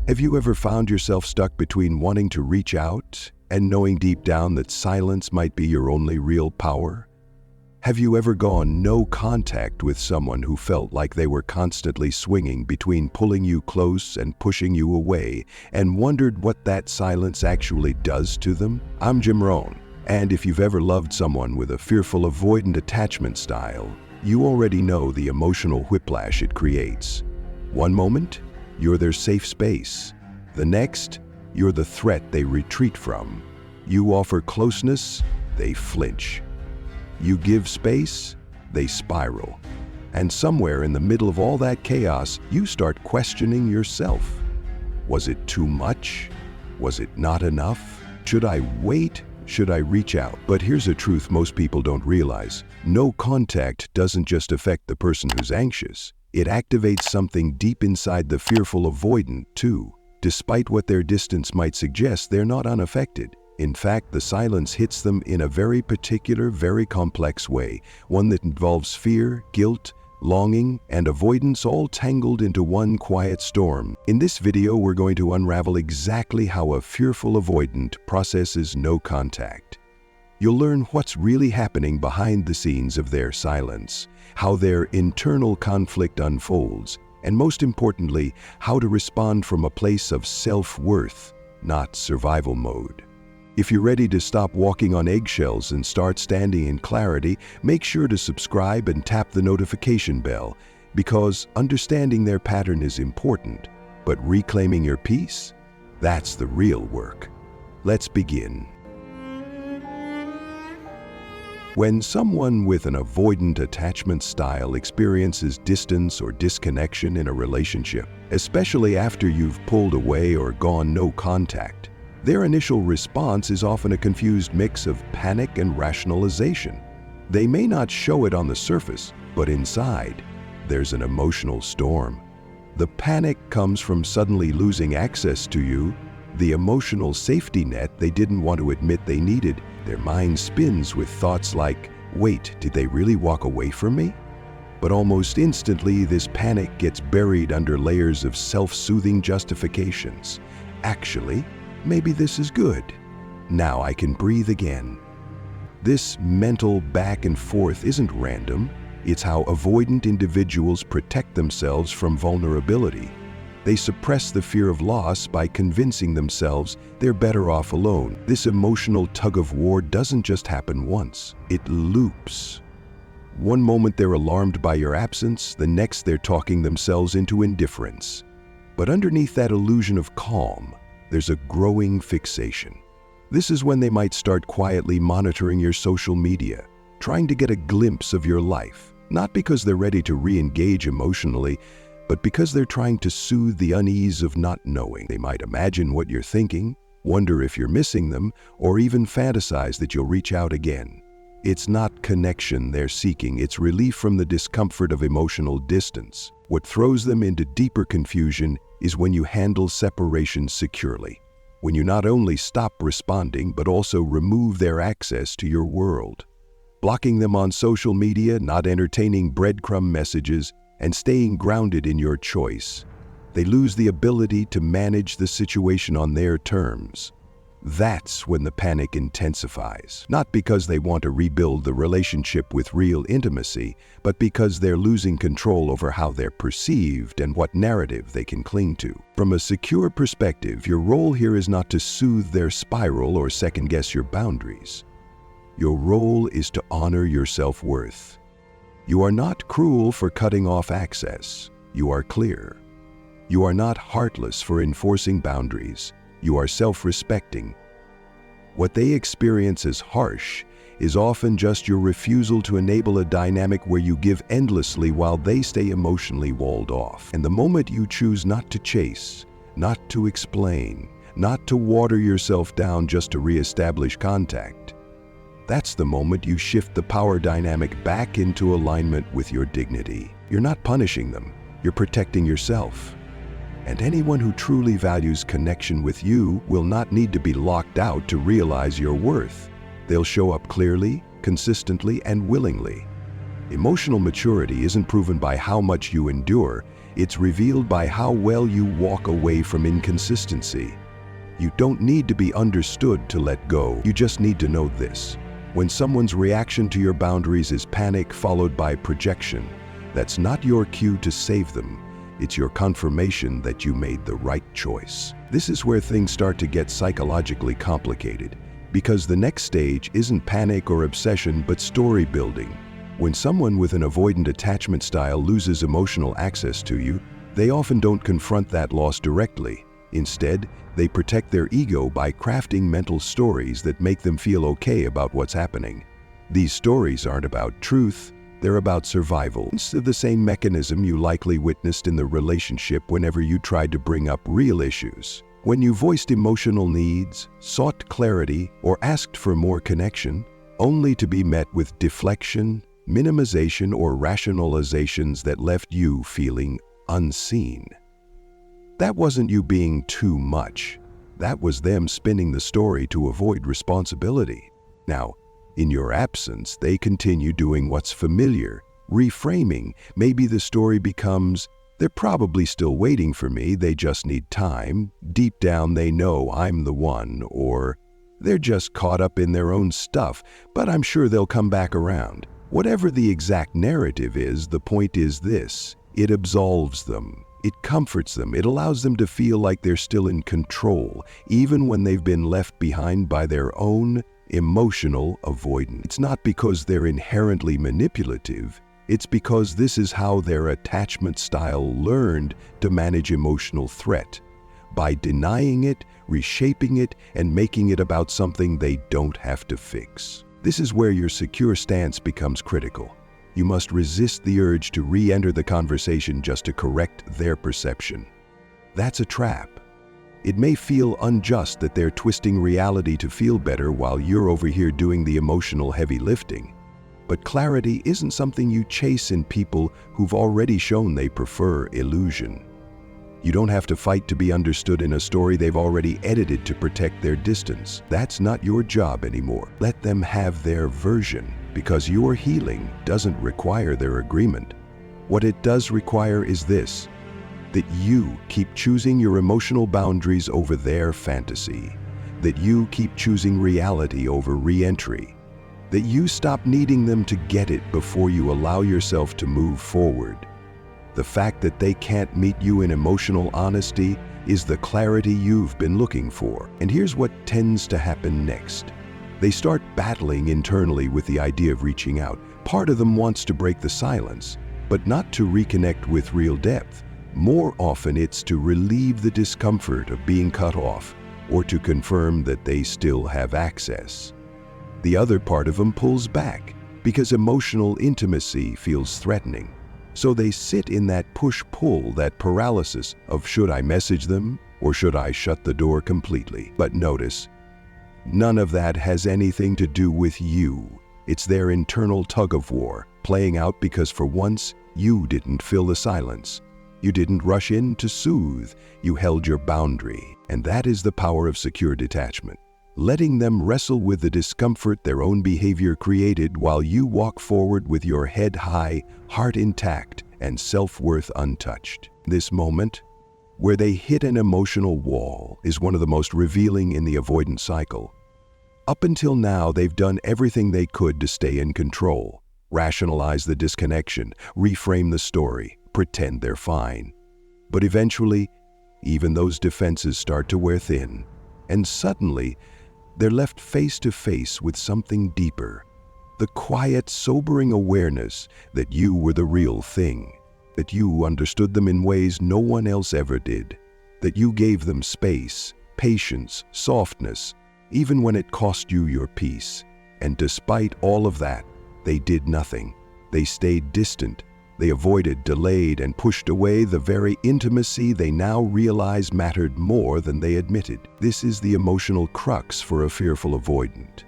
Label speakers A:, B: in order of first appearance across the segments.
A: Have you ever found yourself stuck between wanting to reach out and knowing deep down that silence might be your only real power? Have you ever gone no contact with someone who felt like they were constantly swinging between pulling you close and pushing you away, and wondered what that silence actually does to them? I'm Jim Rohn, and if you've ever loved someone with a fearful avoidant attachment style, you already know the emotional whiplash it creates. One moment, you're their safe space. The next, you're the threat they retreat from. You offer closeness, they flinch. You give space, they spiral. And somewhere in the middle of all that chaos, you start questioning yourself. Was it too much? Was it not enough? Should I wait? Should I reach out? But here's a truth most people don't realize. No contact doesn't just affect the person who's anxious. It activates something deep inside the fearful avoidant, too. Despite what their distance might suggest, they're not unaffected. In fact, the silence hits them in a very particular, very complex way, one that involves fear, guilt, longing, and avoidance all tangled into one quiet storm. In this video, we're going to unravel exactly how a fearful avoidant processes no contact. You'll learn what's really happening behind the scenes of their silence, how their internal conflict unfolds, and most importantly, how to respond from a place of self-worth, not survival mode. If you're ready to stop walking on eggshells and start standing in clarity, make sure to subscribe and tap the notification bell, because understanding their pattern is important, but reclaiming your peace, that's the real work. Let's begin. When someone with an avoidant attachment style experiences distance or disconnection in a relationship, especially after you've pulled away or gone no contact, their initial response is often a confused mix of panic and rationalization. They may not show it on the surface, but inside, there's an emotional storm. The panic comes from suddenly losing access to you, the emotional safety net they didn't want to admit they needed. Their mind spins with thoughts like, wait, did they really walk away from me? But almost instantly, this panic gets buried under layers of self-soothing justifications. Actually, maybe this is good. Now I can breathe again. This mental back and forth isn't random. It's how avoidant individuals protect themselves from vulnerability. They suppress the fear of loss by convincing themselves they're better off alone. This emotional tug-of-war doesn't just happen once. It loops. One moment they're alarmed by your absence, the next they're talking themselves into indifference. But underneath that illusion of calm, there's a growing fixation. This is when they might start quietly monitoring your social media, trying to get a glimpse of your life, not because they're ready to re-engage emotionally, but because they're trying to soothe the unease of not knowing. They might imagine what you're thinking, wonder if you're missing them, or even fantasize that you'll reach out again. It's not connection they're seeking, it's relief from the discomfort of emotional distance. What throws them into deeper confusion is when you handle separation securely, when you not only stop responding but also remove their access to your world. Blocking them on social media, not entertaining breadcrumb messages, and staying grounded in your choice. They lose the ability to manage the situation on their terms. That's when the panic intensifies, not because they want to rebuild the relationship with real intimacy, but because they're losing control over how they're perceived and what narrative they can cling to. From a secure perspective, your role here is not to soothe their spiral or second-guess your boundaries. Your role is to honor your self-worth. You are not cruel for cutting off access. You are clear. You are not heartless for enforcing boundaries. You are self-respecting. What they experience as harsh is often just your refusal to enable a dynamic where you give endlessly while they stay emotionally walled off. And the moment you choose not to chase, not to explain, not to water yourself down just to reestablish contact, that's the moment you shift the power dynamic back into alignment with your dignity. You're not punishing them, you're protecting yourself. And anyone who truly values connection with you will not need to be locked out to realize your worth. They'll show up clearly, consistently, and willingly. Emotional maturity isn't proven by how much you endure, It's revealed by how well you walk away from inconsistency. You don't need to be understood to let go. You just need to know this. When someone's reaction to your boundaries is panic followed by projection, that's not your cue to save them. It's your confirmation that you made the right choice. This is where things start to get psychologically complicated, because the next stage isn't panic or obsession, but story building. When someone with an avoidant attachment style loses emotional access to you, they often don't confront that loss directly. Instead, they protect their ego by crafting mental stories that make them feel okay about what's happening. These stories aren't about truth, they're about survival. It's the same mechanism you likely witnessed in the relationship whenever you tried to bring up real issues. When you voiced emotional needs, sought clarity, or asked for more connection, only to be met with deflection, minimization, or rationalizations that left you feeling unseen. That wasn't you being too much. That was them spinning the story to avoid responsibility. Now, in your absence, they continue doing what's familiar, reframing. Maybe the story becomes, they're probably still waiting for me, they just need time. Deep down, they know I'm the one, or they're just caught up in their own stuff, but I'm sure they'll come back around. Whatever the exact narrative is, the point is this: it absolves them. It comforts them. It allows them to feel like they're still in control, even when they've been left behind by their own emotional avoidance. It's not because they're inherently manipulative. It's because this is how their attachment style learned to manage emotional threat, by denying it, reshaping it, and making it about something they don't have to fix. This is where your secure stance becomes critical. You must resist the urge to re-enter the conversation just to correct their perception. That's a trap. It may feel unjust that they're twisting reality to feel better while you're over here doing the emotional heavy lifting. But clarity isn't something you chase in people who've already shown they prefer illusion. You don't have to fight to be understood in a story they've already edited to protect their distance. That's not your job anymore. Let them have their version, because your healing doesn't require their agreement. What it does require is this: that you keep choosing your emotional boundaries over their fantasy, that you keep choosing reality over re-entry, that you stop needing them to get it before you allow yourself to move forward. The fact that they can't meet you in emotional honesty is the clarity you've been looking for. And here's what tends to happen next. They start battling internally with the idea of reaching out. Part of them wants to break the silence, but not to reconnect with real depth. More often it's to relieve the discomfort of being cut off, or to confirm that they still have access. The other part of them pulls back because emotional intimacy feels threatening. So they sit in that push-pull, that paralysis of, should I message them or should I shut the door completely? But notice, none of that has anything to do with you. It's their internal tug-of-war playing out because for once you didn't fill the silence. You didn't rush in to soothe. You held your boundary. And that is the power of secure detachment. Letting them wrestle with the discomfort their own behavior created while you walk forward with your head high, heart intact, and self-worth untouched. This moment, where they hit an emotional wall, is one of the most revealing in the avoidance cycle. Up until now, they've done everything they could to stay in control, rationalize the disconnection, reframe the story, pretend they're fine. But eventually, even those defenses start to wear thin, and suddenly, they're left face to face with something deeper. The quiet, sobering awareness that you were the real thing, that you understood them in ways no one else ever did, that you gave them space, patience, softness, even when it cost you your peace. And despite all of that, they did nothing. They stayed distant. They avoided, delayed, and pushed away the very intimacy they now realize mattered more than they admitted. This is the emotional crux for a fearful avoidant.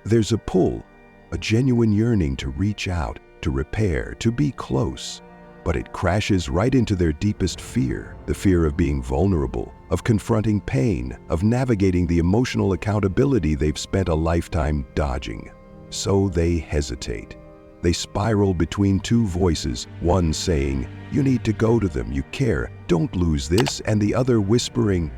A: There's a pull, a genuine yearning to reach out, to repair, to be close. But it crashes right into their deepest fear, the fear of being vulnerable, of confronting pain, of navigating the emotional accountability they've spent a lifetime dodging. So they hesitate. They spiral between two voices, one saying, "You need to go to them, you care, don't lose this," and the other whispering,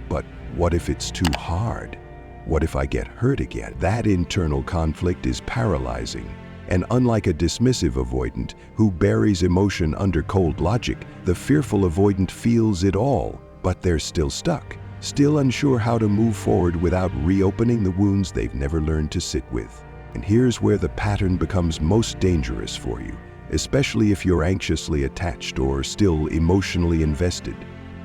A: "But what if it's too hard? What if I get hurt again?" That internal conflict is paralyzing. And unlike a dismissive avoidant who buries emotion under cold logic, the fearful avoidant feels it all, but they're still stuck, still unsure how to move forward without reopening the wounds they've never learned to sit with. And here's where the pattern becomes most dangerous for you, especially if you're anxiously attached or still emotionally invested.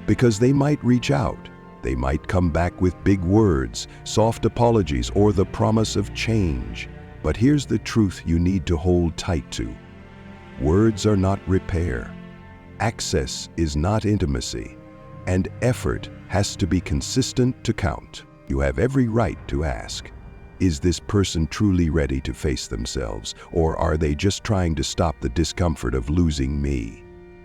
A: Because they might reach out, they might come back with big words, soft apologies, or the promise of change. But here's the truth you need to hold tight to. Words are not repair. Access is not intimacy. And effort has to be consistent to count. You have every right to ask, is this person truly ready to face themselves, or are they just trying to stop the discomfort of losing me?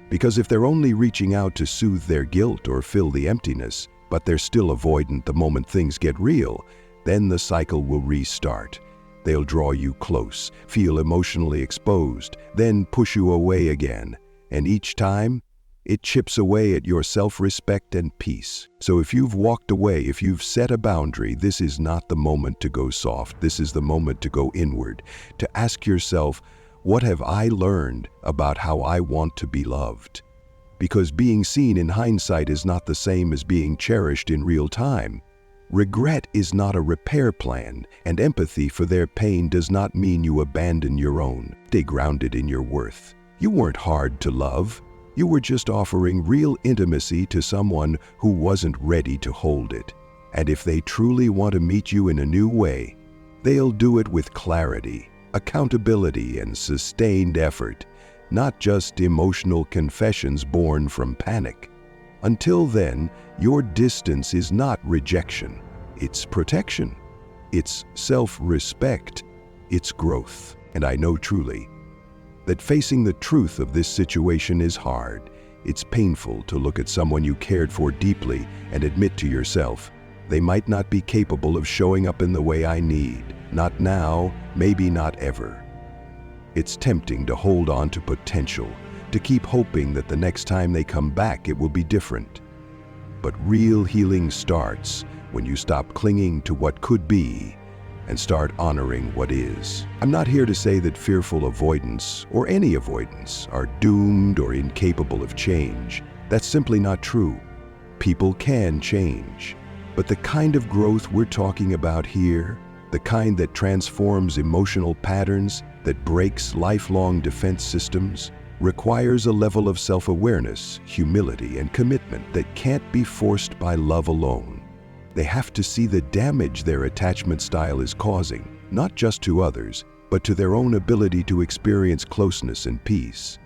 A: Because if they're only reaching out to soothe their guilt or fill the emptiness, but they're still avoidant the moment things get real, then the cycle will restart. They'll draw you close, feel emotionally exposed, then push you away again. And each time, it chips away at your self-respect and peace. So if you've walked away, if you've set a boundary, this is not the moment to go soft. This is the moment to go inward, to ask yourself, what have I learned about how I want to be loved? Because being seen in hindsight is not the same as being cherished in real time. Regret is not a repair plan, and empathy for their pain does not mean you abandon your own. Stay grounded in your worth. You weren't hard to love. You were just offering real intimacy to someone who wasn't ready to hold it. And if they truly want to meet you in a new way, they'll do it with clarity, accountability, and sustained effort, not just emotional confessions born from panic. Until then, your distance is not rejection. It's protection. It's self-respect. It's growth. And I know truly that facing the truth of this situation is hard. It's painful to look at someone you cared for deeply and admit to yourself, they might not be capable of showing up in the way I need. Not now, maybe not ever. It's tempting to hold on to potential, to keep hoping that the next time they come back it will be different. But real healing starts when you stop clinging to what could be and start honoring what is. I'm not here to say that fearful avoidance, or any avoidance, are doomed or incapable of change. That's simply not true. People can change. But the kind of growth we're talking about here, the kind that transforms emotional patterns, that breaks lifelong defense systems, requires a level of self-awareness, humility, and commitment that can't be forced by love alone. They have to see the damage their attachment style is causing, not just to others, but to their own ability to experience closeness and peace.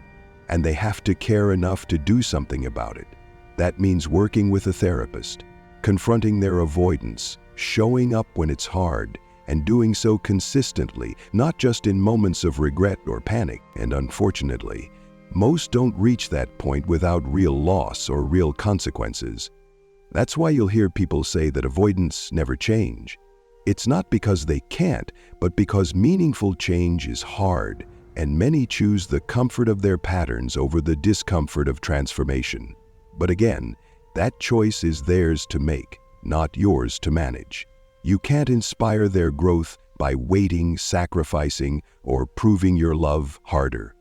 A: And they have to care enough to do something about it. That means working with a therapist, confronting their avoidance, showing up when it's hard, and doing so consistently, not just in moments of regret or panic. And unfortunately, most don't reach that point without real loss or real consequences. That's why you'll hear people say that avoidants never change. It's not because they can't, but because meaningful change is hard, and many choose the comfort of their patterns over the discomfort of transformation. But again, that choice is theirs to make, not yours to manage. You can't inspire their growth by waiting, sacrificing, or proving your love harder.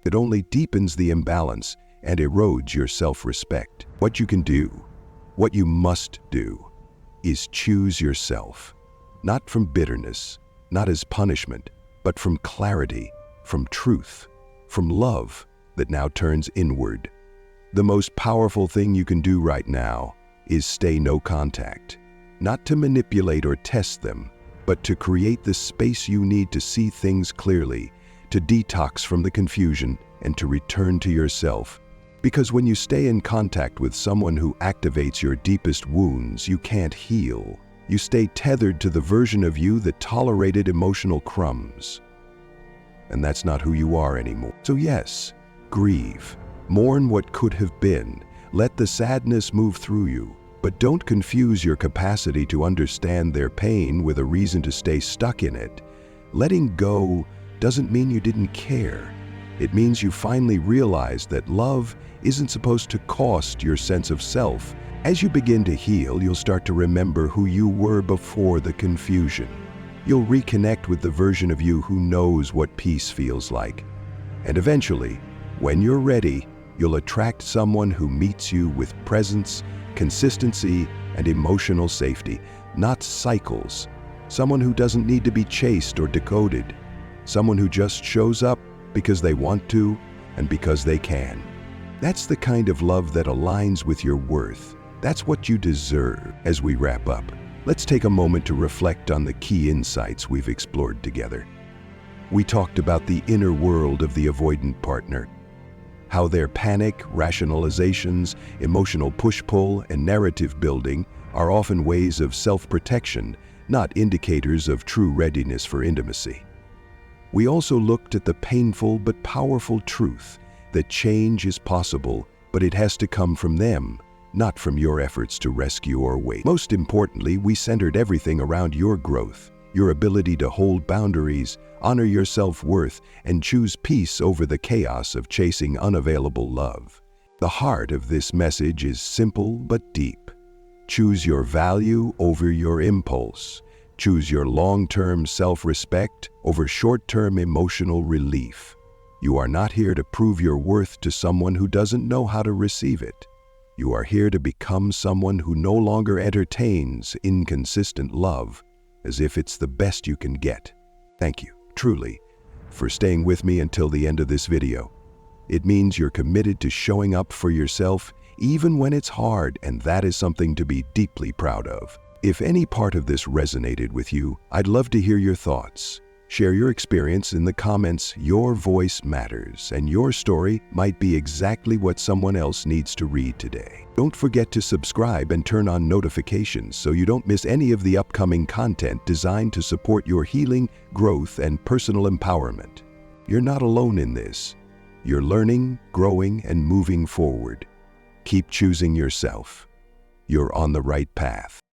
A: It only deepens the imbalance and erodes your self-respect. What you can do, what you must do, is choose yourself. Not from bitterness, not as punishment, but from clarity, from truth, from love that now turns inward. The most powerful thing you can do right now is stay no contact. Not to manipulate or test them, but to create the space you need to see things clearly, to detox from the confusion, and to return to yourself. Because when you stay in contact with someone who activates your deepest wounds, you can't heal. You stay tethered to the version of you that tolerated emotional crumbs. And that's not who you are anymore. So yes, grieve. Mourn what could have been. Let the sadness move through you. But don't confuse your capacity to understand their pain with a reason to stay stuck in it. Letting go doesn't mean you didn't care. It means you finally realized that love isn't supposed to cost your sense of self. As you begin to heal, you'll start to remember who you were before the confusion. You'll reconnect with the version of you who knows what peace feels like. And eventually, when you're ready, you'll attract someone who meets you with presence, consistency, and emotional safety, not cycles. Someone who doesn't need to be chased or decoded. Someone who just shows up because they want to and because they can. That's the kind of love that aligns with your worth. That's what you deserve. As we wrap up, let's take a moment to reflect on the key insights we've explored together. We talked about the inner world of the avoidant partner, how their panic, rationalizations, emotional push-pull, and narrative building are often ways of self-protection, not indicators of true readiness for intimacy. We also looked at the painful but powerful truth that change is possible, but it has to come from them, not from your efforts to rescue or wait. Most importantly, we centered everything around your growth, your ability to hold boundaries, honor your self-worth, and choose peace over the chaos of chasing unavailable love. The heart of this message is simple but deep. Choose your value over your impulse. Choose your long-term self-respect over short-term emotional relief. You are not here to prove your worth to someone who doesn't know how to receive it. You are here to become someone who no longer entertains inconsistent love as if it's the best you can get. Thank you, truly, for staying with me until the end of this video. It means you're committed to showing up for yourself even when it's hard, and that is something to be deeply proud of. If any part of this resonated with you, I'd love to hear your thoughts. Share your experience in the comments. Your voice matters, and your story might be exactly what someone else needs to read today. Don't forget to subscribe and turn on notifications so you don't miss any of the upcoming content designed to support your healing, growth, and personal empowerment. You're not alone in this. You're learning, growing, and moving forward. Keep choosing yourself. You're on the right path.